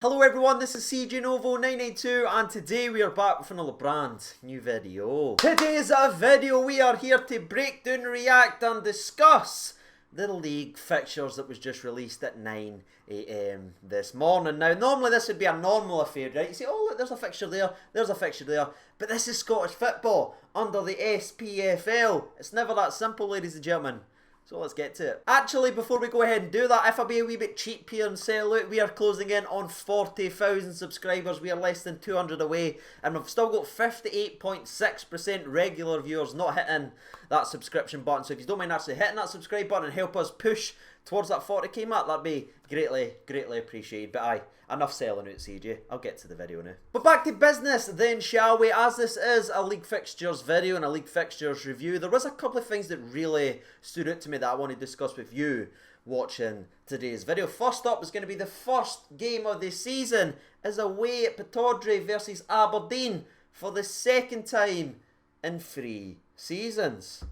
Hello everyone, this is CJ Novo 992 and today we are back with another brand new video. Today's video we are here to break down, react and discuss the league fixtures that was just released at 9 AM this morning. Now normally this would be a normal affair, right? You say, oh look, there's a fixture there, there's a fixture there, but this is Scottish football under the SPFL. It's never that simple, ladies and gentlemen. So let's get to it. Actually, before we go ahead and do that, if I be a wee bit cheap here and say, look, we are closing in on 40,000 subscribers. We are less than 200 away. And we've still got 58.6% regular viewers not hitting that subscription button. So if you don't mind actually hitting that subscribe button and help us push towards that 40k mark, that'd be greatly appreciated. But aye, enough selling out, CJ. I'll get to the video now. But back to business then, shall we? As this is a league fixtures video and a league fixtures review, there was a couple of things that really stood out to me that I want to discuss with you watching today's video. First up is going to be the first game of the season is away at Pittodrie versus Aberdeen for the second time in 3 seasons.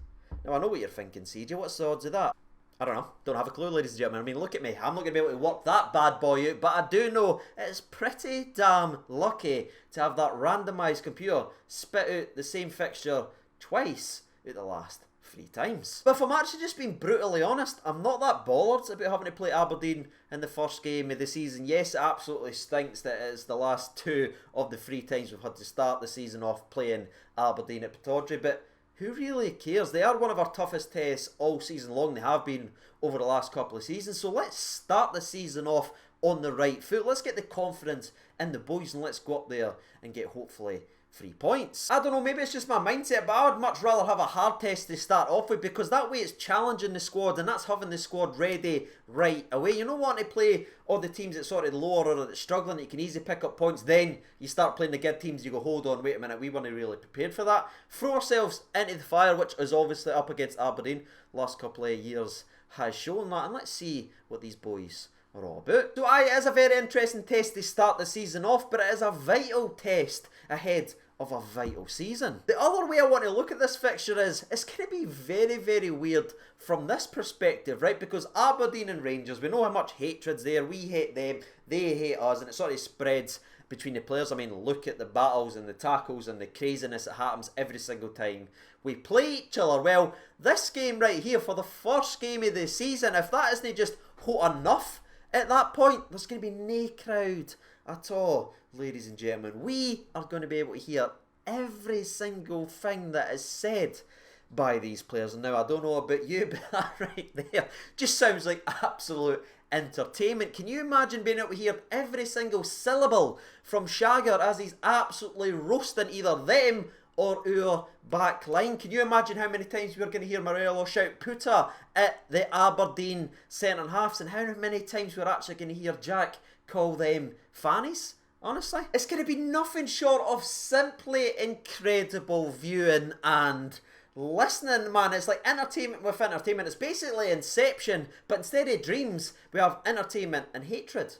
Now I know what you're thinking, CJ. What's the odds of that? I don't know. Don't have a clue, ladies and gentlemen. I mean, look at me. I'm not going to be able to work that bad boy out, but I do know it's pretty damn lucky to have that randomised computer spit out the same fixture twice out the last 3 times. But if I'm actually just being brutally honest, I'm not that bothered about having to play Aberdeen in the first game of the season. Yes, it absolutely stinks that it's the last 2 of the 3 times we've had to start the season off playing Aberdeen at Pittodrie, but who really cares? They are one of our toughest tests all season long. They have been over the last couple of seasons. So let's start the season off on the right foot. Let's get the confidence in the boys and let's go up there and get hopefully 3 points. I don't know, maybe it's just my mindset, but I would much rather have a hard test to start off with because that way it's challenging the squad and that's having the squad ready right away. You don't want to play all the teams that sort of lower or that's struggling, that you can easily pick up points, then you start playing the good teams, you go, hold on, wait a minute, we weren't really prepared for that. Throw ourselves into the fire, which is obviously up against Aberdeen. Last couple of years has shown that, and let's see what these boys are all about. So aye, it is a very interesting test to start the season off, but it is a vital test ahead of a vital season. The other way I want to look at this fixture is, it's going to be very weird from this perspective, right? Because Aberdeen and Rangers, we know how much hatred's there. We hate them, they hate us, and it sort of spreads between the players. I mean, look at the battles and the tackles and the craziness that happens every single time we play each other. Well, this game right here, for the first game of the season, if that isn't just hot enough, at that point, there's going to be no crowd at all, ladies and gentlemen. We are going to be able to hear every single thing that is said by these players. And now, I don't know about you, but that right there just sounds like absolute entertainment. Can you imagine being able to hear every single syllable from Shagger as he's absolutely roasting either them or our back line? Can you imagine how many times we're going to hear Morello shout Puta at the Aberdeen centre halves, and how many times we're actually going to hear Jack call them fannies? Honestly, it's going to be nothing short of simply incredible viewing and listening, man. It's like entertainment with entertainment. It's basically Inception, but instead of dreams, we have entertainment and hatred.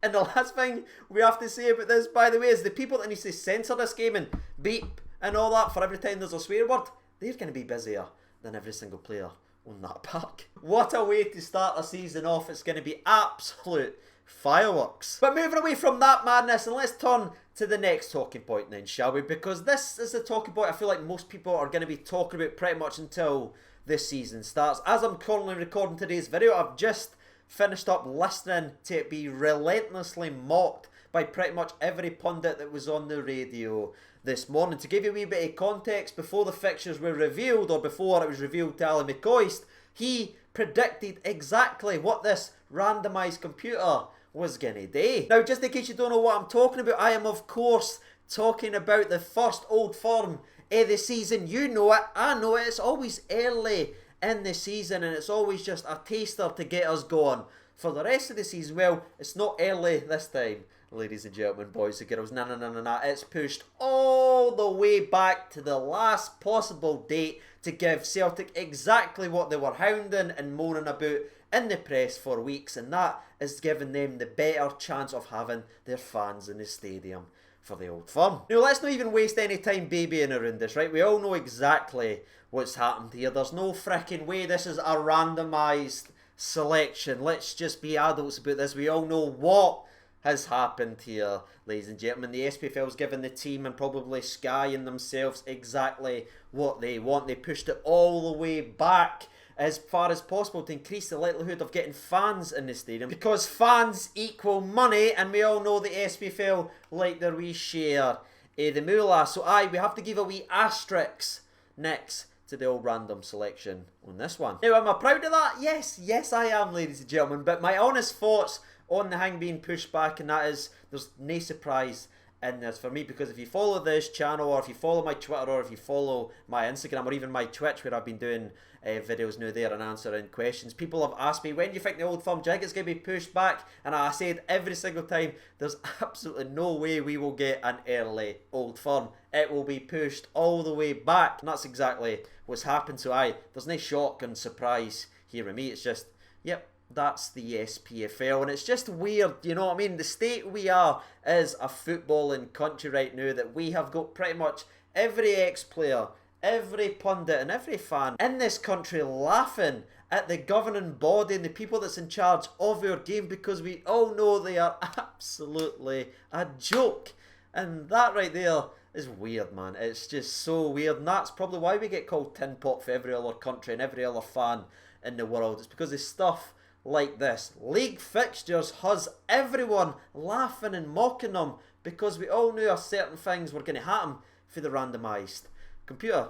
And the last thing we have to say about this, by the way, is the people that need to censor this game and beep and all that for every time there's a swear word, they're going to be busier than every single player on that park. What a way to start a season off. It's going to be absolute fireworks. But moving away from that madness, and let's turn to the next talking point then, shall we? Because this is the talking point I feel like most people are going to be talking about pretty much until this season starts. As I'm currently recording today's video, I've just finished up listening to it be relentlessly mocked by pretty much every pundit that was on the radio this morning. To give you a wee bit of context, before the fixtures were revealed, or before it was revealed to Ali McCoist, he predicted exactly what this randomised computer was gonna do. Now, just in case you don't know what I'm talking about, I am of course talking about the first Old Firm of the season. You know it, I know it. It's always early in the season and it's always just a taster to get us going for the rest of the season. Well, it's not early this time, ladies and gentlemen, boys and girls. No. It's pushed all the way back to the last possible date to give Celtic exactly what they were hounding and moaning about in the press for weeks, and that is giving them the better chance of having their fans in the stadium for the Old Firm. Now, let's not even waste any time babying around this, right? We all know exactly what's happened here. There's no fricking way this is a randomised selection. Let's just be adults about this. We all know what has happened here, ladies and gentlemen. The SPFL's given the team and probably Sky and themselves exactly what they want. They pushed it all the way back as far as possible to increase the likelihood of getting fans in the stadium, because fans equal money, and we all know the SPFL like their wee share the moolah. So we have to give a wee asterisk next to the old random selection on this one. Now, am I proud of that? Yes I am, ladies and gentlemen, but my honest thoughts on the thing being pushed back, and that is, there's no surprise in this for me, because if you follow this channel, or if you follow my Twitter, or if you follow my Instagram, or even my Twitch, where I've been doing videos now there and answering questions, people have asked me, when do you think the Old Firm jig is going to be pushed back? And I said every single time, there's absolutely no way we will get an early Old Firm. It will be pushed all the way back, and that's exactly what's happened. So there's no shock and surprise here with me. It's just, yep, that's the SPFL, and it's just weird, you know what I mean? The state we are is a footballing country right now, that we have got pretty much every ex-player, every pundit and every fan in this country laughing at the governing body and the people that's in charge of our game, because we all know they are absolutely a joke. And that right there is weird, man. It's just so weird, and that's probably why we get called tin pot for every other country and every other fan in the world. It's because of stuff like this. League fixtures has everyone laughing and mocking them, because we all knew certain things were going to happen for the randomised computer.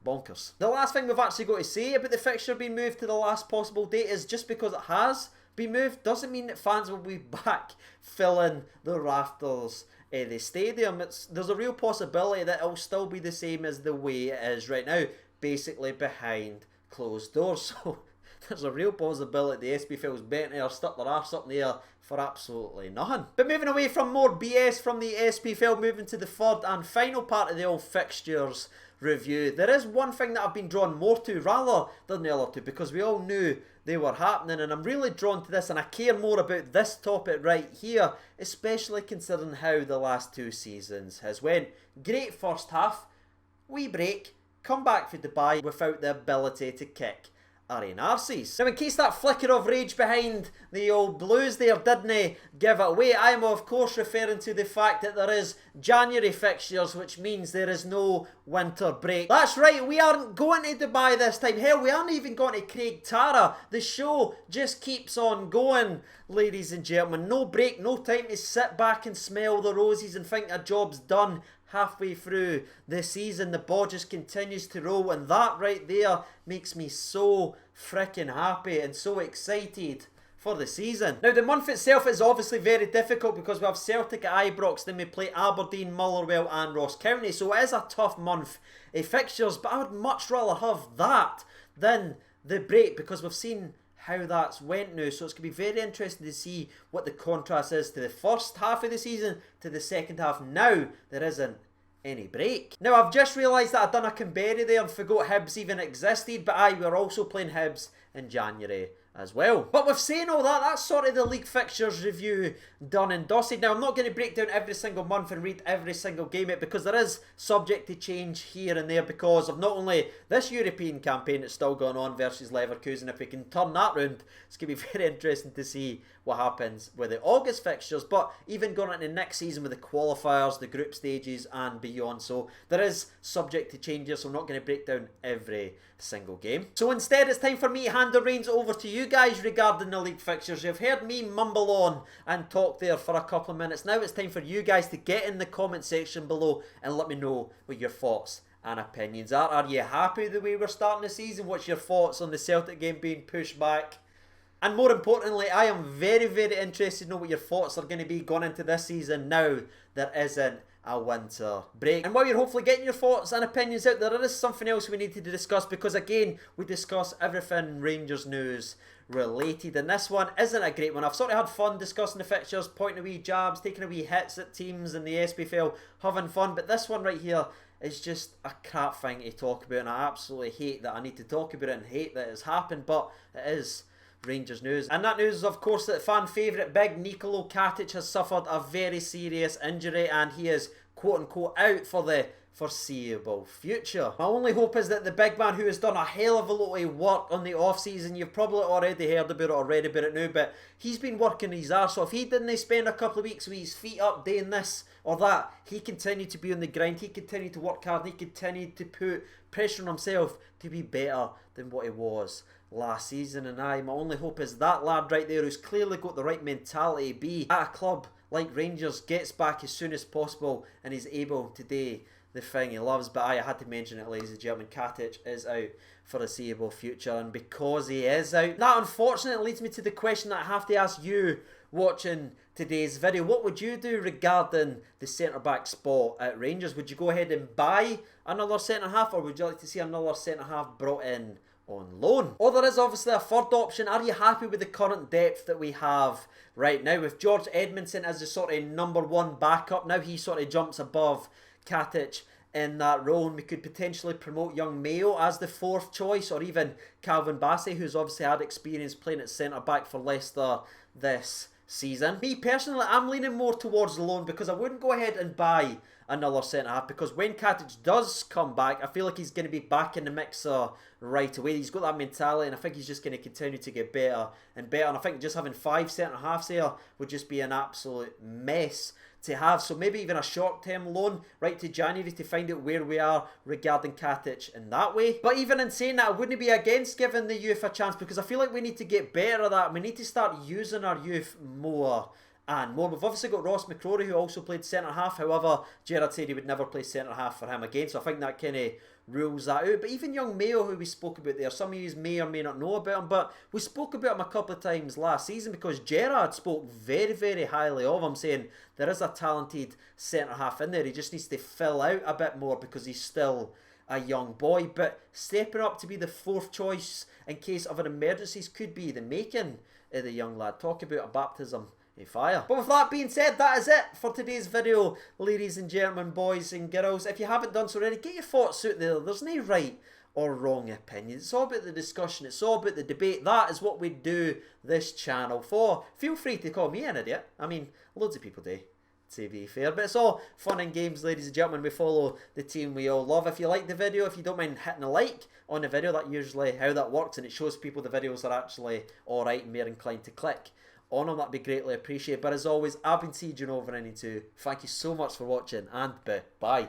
Bonkers. The last thing we've actually got to say about the fixture being moved to the last possible date is, just because it has been moved doesn't mean that fans will be back filling the rafters of the stadium. There's a real possibility that it'll still be the same as the way it is right now, basically behind closed doors. So there's a real possibility the SPFL's bent or stuck their arse up in the air for absolutely nothing. But moving away from more BS from the SPFL, moving to the third and final part of the old fixtures review, there is one thing that I've been drawn more to rather than the other two, because we all knew they were happening, and I'm really drawn to this, and I care more about this topic right here, especially considering how the last two seasons has went. Great first half, wee break, come back for Dubai without the ability to kick Aryan arses. Now, in case that flicker of rage behind the old Blues there didn't give it away, I am of course referring to the fact that there is January fixtures, which means there is no winter break. That's right, we aren't going to Dubai this time. Hell, we aren't even going to Craig Tara. The show just keeps on going, ladies and gentlemen. No break, no time to sit back and smell the roses and think a job's done. Halfway through the season, the ball just continues to roll, and that right there makes me so freaking happy and so excited for the season. Now, the month itself is obviously very difficult, because we have Celtic at Ibrox, then we play Aberdeen, Motherwell and Ross County, so it is a tough month of fixtures, but I would much rather have that than the break, because we've seen how that's went now. So it's going to be very interesting to see what the contrast is to the first half of the season to the second half. Now there isn't any break. Now, I've just realised that I've done a Canberra there and forgot Hibs even existed, but we're also playing Hibs in January as well. But with saying all that, that's sort of the league fixtures review done and dusted. Now, I'm not going to break down every single month and read every single game out, because there is subject to change here and there because of not only this European campaign that's still going on versus Leverkusen. If we can turn that round, it's going to be very interesting to see what happens with the August fixtures, but even going into next season with the qualifiers, the group stages and beyond. So there is subject to change here, so I'm not going to break down every single game. So instead, it's time for me to hand the reins over to you guys regarding the league fixtures. You've heard me mumble on and talk there for a couple of minutes. Now it's time for you guys to get in the comment section below and let me know what your thoughts and opinions are. Are you happy the way we're starting the season? What's your thoughts on the Celtic game being pushed back? And more importantly, I am very, very interested to know what your thoughts are going to be going into this season now there isn't a winter break. And while you're hopefully getting your thoughts and opinions out, there is something else we need to discuss, because again, we discuss everything Rangers news related, and this one isn't a great one. I've sort of had fun discussing the fixtures, pointing a wee jabs, taking a wee hits at teams in the SPFL, having fun, but this one right here is just a crap thing to talk about, and I absolutely hate that I need to talk about it and hate that it's happened, but it is Rangers news. And that news is, of course, that fan favourite big Nikola Katic has suffered a very serious injury, and he is quote unquote out for the foreseeable future. My only hope is that the big man, who has done a hell of a lot of work on the off-season, you've probably already heard about it or read about it now, but he's been working his arse off. He didn't spend a couple of weeks with his feet up doing this or that. He continued to be on the grind, he continued to work hard, he continued to put pressure on himself to be better than what he was last season. And my only hope is that lad right there, who's clearly got the right mentality to be at a club like Rangers, gets back as soon as possible and is able to do the thing he loves. But I had to mention it, ladies and gentlemen, Katic is out for the foreseeable future, and because he is out, that unfortunately leads me to the question that I have to ask you watching today's video. What would you do regarding the centre-back spot at Rangers? Would you go ahead and buy another centre-half, or would you like to see another centre-half brought in on loan? Or there is obviously a third option. Are you happy with the current depth that we have right now, with George Edmondson as the sort of #1 backup? Now he sort of jumps above Katic in that role, and we could potentially promote young Mayo as the 4th choice, or even Calvin Bassey, who's obviously had experience playing at centre-back for Leicester this season. Me personally, I'm leaning more towards the loan, because I wouldn't go ahead and buy another centre-half, because when Katic does come back, I feel like he's going to be back in the mixer right away. He's got that mentality, and I think he's just going to continue to get better and better, and I think just having 5 centre-halves here would just be an absolute mess to have. So maybe even a short-term loan right to January to find out where we are regarding Katic in that way. But even in saying that, I wouldn't be against giving the youth a chance, because I feel like we need to get better at that. We need to start using our youth more and more. We've obviously got Ross McCrory, who also played centre-half. However, Gerrard said he would never play centre-half for him again, so I think that kind of rules that out. But even young Mayo, who we spoke about there, some of you may or may not know about him, but we spoke about him a couple of times last season, because Gerrard spoke very, very highly of him, saying there is a talented centre-half in there. He just needs to fill out a bit more, because he's still a young boy. But stepping up to be the 4th choice in case of an emergency could be the making of the young lad. Talk about a baptism in fire. But with that being said, that is it for today's video, ladies and gentlemen, boys and girls. If you haven't done so already, get your thoughts out there. There's no right or wrong opinion. It's all about the discussion. It's all about the debate. That is what we do this channel for. Feel free to call me an idiot. I mean, loads of people do, to be fair. But it's all fun and games, ladies and gentlemen. We follow the team we all love. If you like the video, if you don't mind hitting a like on the video, that's usually how that works, and it shows people the videos are actually alright and more inclined to click on them. That'd be greatly appreciated. But as always, I've been CJ over 92. Thank you so much for watching, and bye.